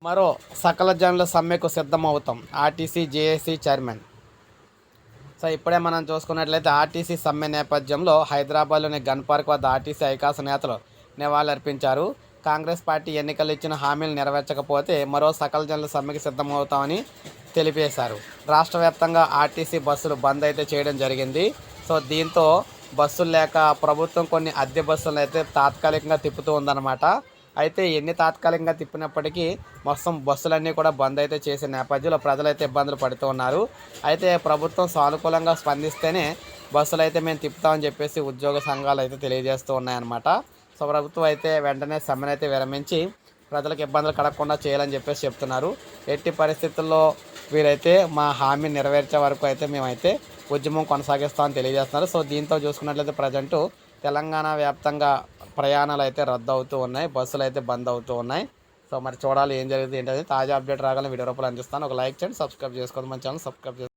మరో సకల జనుల సమ్మెకు సిద్ధమవుతాం ఆర్టీసీ జేఏసీ చైర్మన్. సో ఇప్పుడే మనం చూసుకున్నట్లయితే ఆర్టీసీ సమ్మె నేపథ్యంలో హైదరాబాద్లోని గన్ పార్క్ వద్ద ఆర్టీసీ ఐకాస నేతలు నివాళులర్పించారు. కాంగ్రెస్ పార్టీ ఎన్నికలు ఇచ్చిన హామీలు నెరవేర్చకపోతే మరో సకల జనుల సమ్మెకి సిద్ధమవుతామని తెలిపేశారు. రాష్ట్ర వ్యాప్తంగా ఆర్టీసీ బస్సులు బంద్ అయితే చేయడం జరిగింది. సో దీంతో బస్సులు లేక ప్రభుత్వం కొన్ని అద్దె బస్సులను అయితే తాత్కాలికంగా తిప్పుతూ ఉందన్నమాట. అయితే ఎన్ని తాత్కాలికంగా తిప్పినప్పటికీ మొత్తం బస్సులన్నీ కూడా బంద్ అయితే చేసే నేపథ్యంలో ప్రజలైతే ఇబ్బందులు పడుతూ ఉన్నారు. అయితే ప్రభుత్వం సానుకూలంగా స్పందిస్తేనే బస్సులు అయితే మేము తిప్పుతామని చెప్పేసి ఉద్యోగ సంఘాలు అయితే తెలియజేస్తూ ఉన్నాయన్నమాట. సో ప్రభుత్వం అయితే వెంటనే సమ్మెను అయితే విరమించి ప్రజలకు ఇబ్బందులు కలగకుండా చేయాలని చెప్పేసి చెప్తున్నారు. ఎట్టి పరిస్థితుల్లో వీరైతే మా హామీ నెరవేర్చే వరకు అయితే మేమైతే ఉద్యమం కొనసాగిస్తామని తెలియజేస్తున్నారు. సో దీంతో చూసుకున్నట్లయితే ప్రజెంటు తెలంగాణ వ్యాప్తంగా ప్రయాణాలు అయితే రద్దు అవుతూ ఉన్నాయి, బస్సులు అయితే బంద్ అవుతూ ఉన్నాయి. సో మరి చూడాలి ఏం జరుగుతుంది ఏంటనేది. తాజా అప్డేట్ రాగానే వీడియో రూపాయలు అందిస్తాను. ఒక లైక్ చేయండి, సబ్స్క్రైబ్ చేసుకోండి, మన ఛానల్ సబ్స్క్రైబ్ చేసుకోండి.